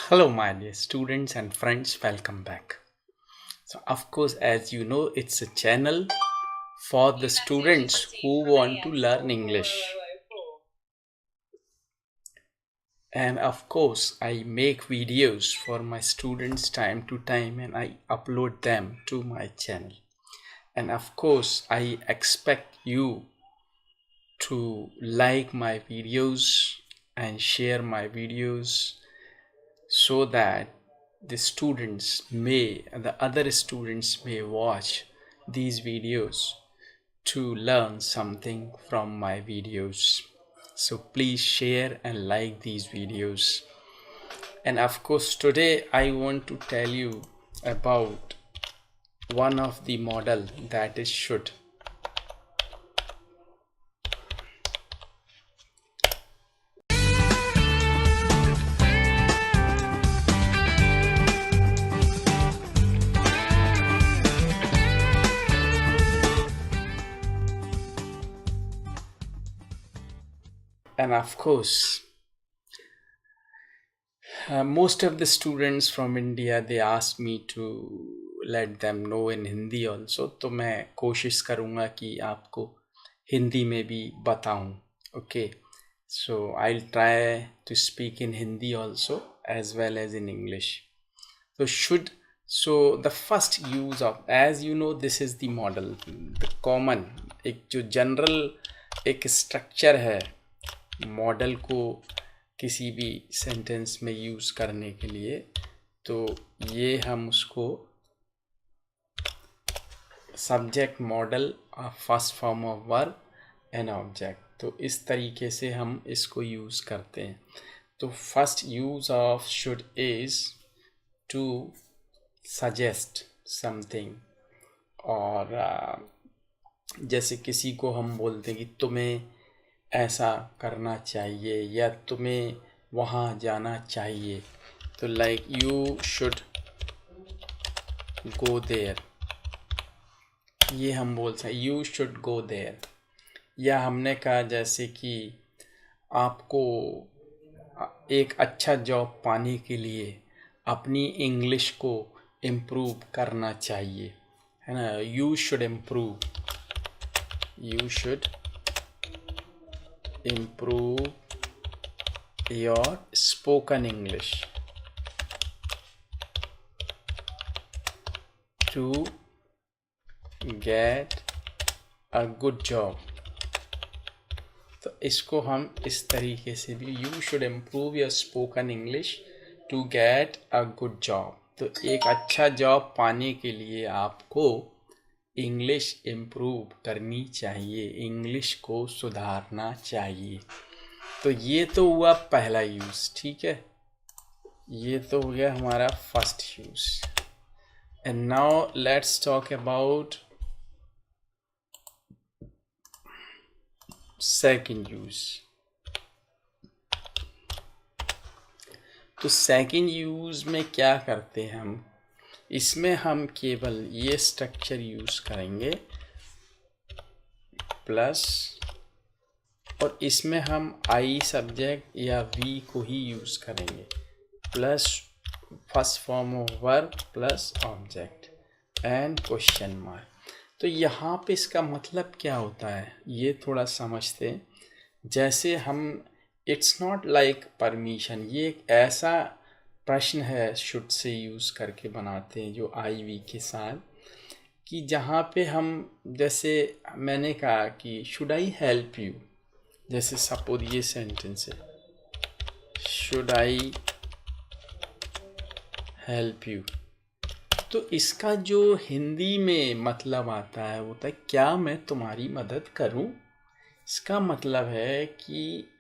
Hello, my dear students and friends, welcome back. So, of course, as you know, it's a channel for the students who want to learn English. And of course, I make videos for my students time to time and I upload them to my channel. And of course, I expect you to like my videos and share my videos so that the other students may watch these videos to learn something from my videos. So please share and like these videos. And of course, today I want to tell you about one of the modal, that is should. And of course, most of the students from India, they asked me to let them know in Hindi also. तो मैं कोशिश करूँगा कि आपको हिंदी में भी बताऊँ. Okay, so I'll try to speak in Hindi also as well as in English. So should, so the first use of, as you know, this is the model, the common, एक जो general एक structure है model को किसी भी sentence में use करने के लिए. तो ये हम उसको subject, model, first form of verb and object, तो इस तरीके से हम इसको यूज़ करते हैं. तो first use of should is to suggest something. और जैसे किसी को हम बोलते हैं कि तुम्हें ऐसा करना चाहिए या तुम्हें वहाँ जाना चाहिए, तो like you should go there, ये हम बोल सकते यू शुड गो देयर. या हमने कहा जैसे कि आपको एक अच्छा जॉब पाने के लिए अपनी इंग्लिश को इम्प्रूव करना चाहिए, है ना. You should improve, you should improve your spoken English to get a good job. तो इसको हम इस तरीके से भी, you should improve your spoken English to get a good job. तो एक अच्छा जॉब पाने के लिए आपको इंग्लिश इम्प्रूव करनी चाहिए, इंग्लिश को सुधारना चाहिए. तो ये तो हुआ पहला यूज़, ठीक है. ये तो हो गया हमारा first use. And now let's talk about second use. तो सेकंड यूज़ में क्या करते हैं हम, इसमें हम केवल ये स्ट्रक्चर यूज़ करेंगे प्लस, और इसमें हम आई सब्जेक्ट या वी को ही यूज़ करेंगे, plus first form of verb plus object and question mark. तो यहाँ पे इसका मतलब क्या होता है ये थोड़ा समझते हैं. जैसे हम, इट्स नॉट लाइक परमिशन, ये एक ऐसा प्रश्न है शुड से यूज़ करके बनाते हैं जो आई वी के साथ, कि जहाँ पे हम, जैसे मैंने कहा कि शुड आई हेल्प यू, जैसे सपोज ये सेंटेंस है, शुड आई हेल्प यू. तो इसका जो हिंदी में मतलब आता है वो होता है क्या मैं तुम्हारी मदद करूं. इसका मतलब है कि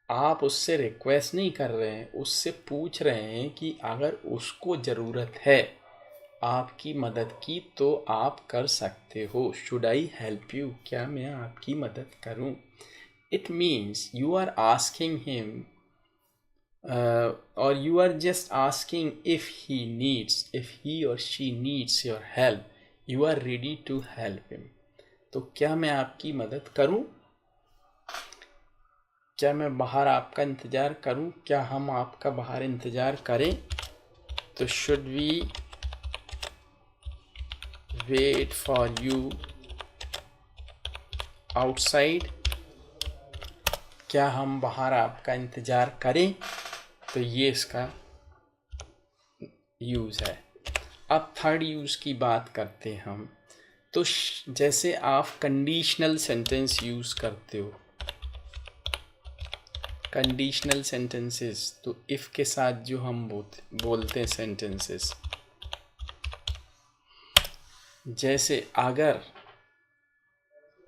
आप उससे रिक्वेस्ट नहीं कर रहे हैं, उससे पूछ रहे हैं कि अगर उसको ज़रूरत है आपकी मदद की तो आप कर सकते हो. शुड आई हेल्प यू, क्या मैं आपकी मदद करूं. It means you are asking him or you are just asking if he or she needs your help, you are ready to help him. तो क्या मैं आपकी मदद करूं, क्या मैं बाहर आपका इंतज़ार करूं, क्या हम आपका बाहर इंतज़ार करें. तो should we wait for you outside, क्या हम बाहर आपका इंतज़ार करें, तो ये इसका यूज़ है। अब थर्ड यूज़ की बात करते हैं हम। तो जैसे आप कंडीशनल सेंटेंस यूज़ करते हो, कंडीशनल सेंटेंसेस, तो इफ़ के साथ जो हम बोलते हैं सेंटेंसेस, जैसे अगर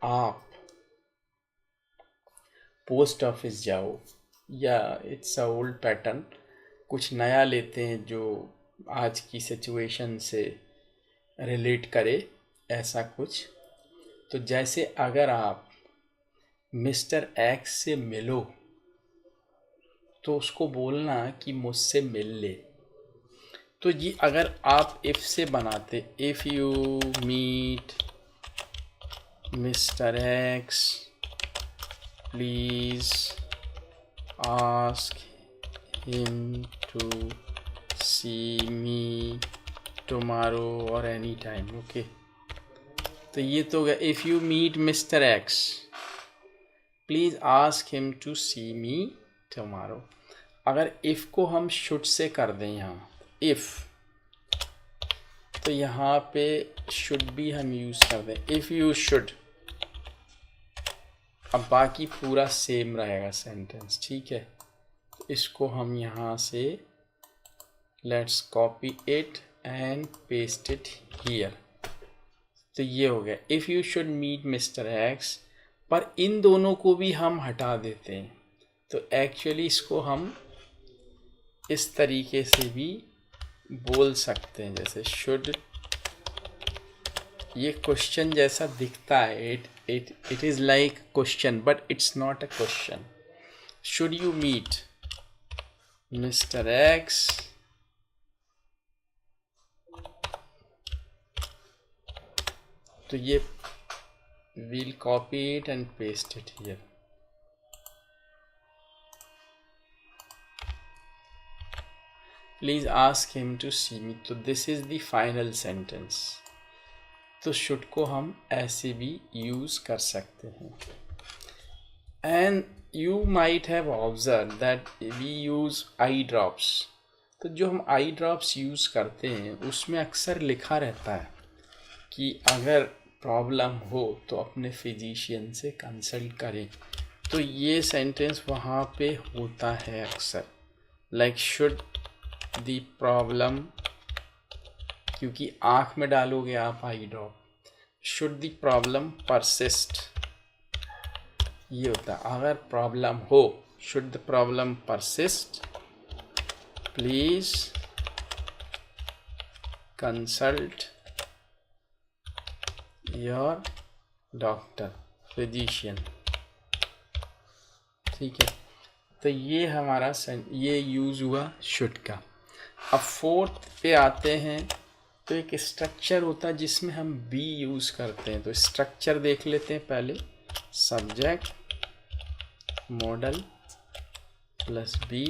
आप पोस्ट ऑफिस जाओ, या इट्स अ ओल्ड पैटर्न, कुछ नया लेते हैं जो आज की सिचुएशन से रिलेट करे, ऐसा कुछ। तो जैसे अगर आप मिस्टर एक्स से मिलो, तो उसको बोलना कि मुझसे मिल ले। तो ये अगर आप इफ़ से बनाते, if you meet mister X please ask him to see me tomorrow or any time, okay। तो ये तो गया, if you meet Mr. X please ask him to see me tomorrow। अगर if को हम should से कर दें यहाँ if, तो यहाँ पे should भी हम यूज़ कर दें, if you should। अब बाकी पूरा सेम रहेगा सेंटेंस, ठीक है। इसको हम यहाँ से let's copy it and paste it here. तो ये हो गया if you should meet mister X, पर इन दोनों को भी हम हटा देते हैं। तो एक्चुअली इसको हम इस तरीके से भी बोल सकते हैं, जैसे शुड, ये क्वेश्चन जैसा दिखता है, it is like question but it's not a question. Should you meet Mr. X तो ये we'll copy it and paste it here। Please ask him to see me, तो this is the final sentence। तो should को हम ऐसे भी use कर सकते हैं। And you might have observed that we use eye drops। तो जो हम आई ड्रॉप्स यूज़ करते हैं उसमें अक्सर लिखा रहता है कि अगर प्रॉब्लम हो तो अपने फिजिशियन से कंसल्ट करें। तो ये सेंटेंस वहाँ पे होता है अक्सर, लाइक शुड द प्रॉब्लम, क्योंकि आँख में डालोगे आप eye drop, should the problem persist, ये होता है अगर प्रॉब्लम हो, should the problem persist please consult your doctor, physician, ठीक है। तो ये हमारा ये यूज़ हुआ शुड का। अब फोर्थ पे आते हैं, तो एक स्ट्रक्चर होता है जिसमें हम बी यूज़ करते हैं। तो स्ट्रक्चर देख लेते हैं पहले, subject modal plus be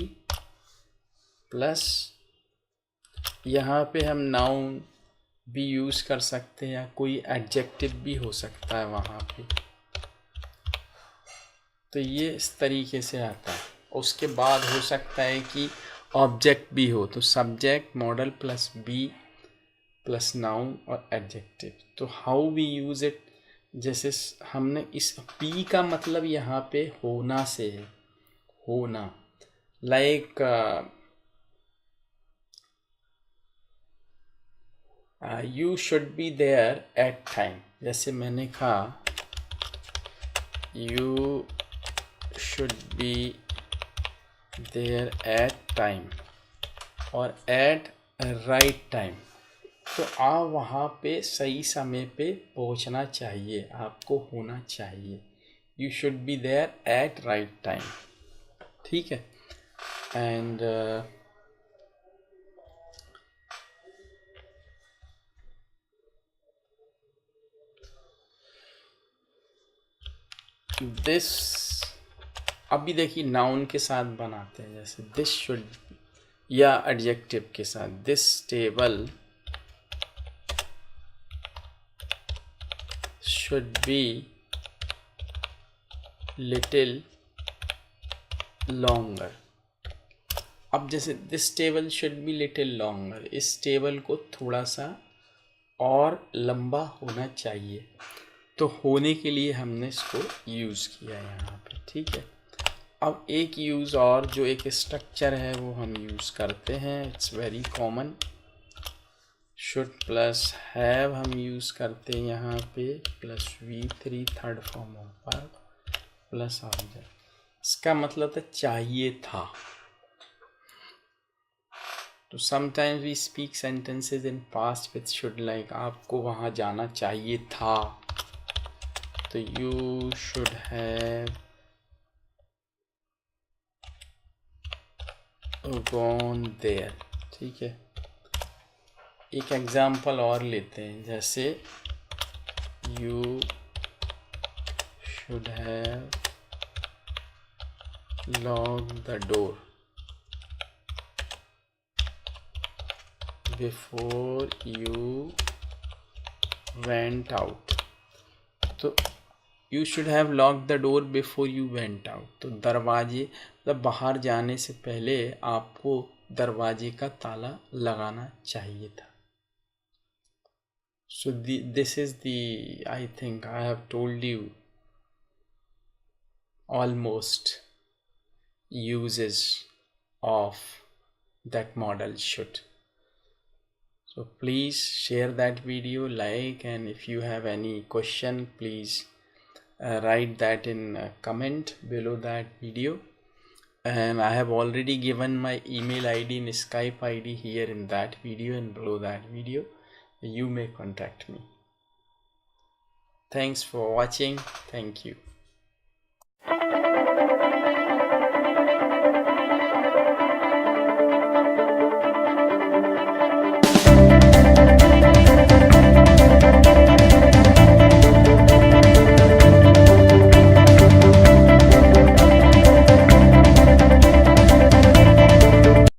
plus, यहाँ पे हम नाउन भी यूज़ कर सकते हैं या कोई एडजेक्टिव भी हो सकता है वहाँ पे। तो ये इस तरीके से आता है। उसके बाद हो सकता है कि ऑब्जेक्ट भी हो, तो subject modal plus be plus noun और एडजेक्टिव। तो हाउ वी यूज़ इट, जैसे हमने इस पी का मतलब यहाँ पे होना से है, होना, like you should be there at time. जैसे मैंने कहा you should be there at time और एट राइट टाइम, तो आप वहाँ पे सही समय पे पहुँचना चाहिए, आपको होना चाहिए। You should be there at right time, ठीक है। एंड दिस, अभी देखिए नाउन के साथ बनाते हैं, जैसे दिस शुड, या एडजेक्टिव के साथ। This table should be little longer. अब जैसे this table should be little longer, इस टेबल को थोड़ा सा और लंबा होना चाहिए, तो होने के लिए हमने इसको यूज़ किया यहाँ पे, ठीक है। अब एक यूज़ और जो एक स्ट्रक्चर है वो हम यूज़ करते हैं, it's very common. Should plus have हम यूज़ करते हैं यहाँ पे, plus V3 third form of verb plus object. इसका मतलब था चाहिए था। तो sometimes we speak sentences in past with should, like आपको वहाँ जाना चाहिए था, तो you should have gone there, ठीक है। एक एग्जाम्पल और लेते हैं, जैसे you should have lock the door before you went out. तो you should have lock the door before you went out, तो दरवाजे मतलब बाहर जाने से पहले आपको दरवाजे का ताला लगाना चाहिए था। So this is the, I think I have told you almost uses of that modal should. So please share that video, like, and if you have any question, please write that in comment below that video. And I have already given my email ID and Skype ID here in that video and below that video. You may contact me. Thanks for watching. Thank you.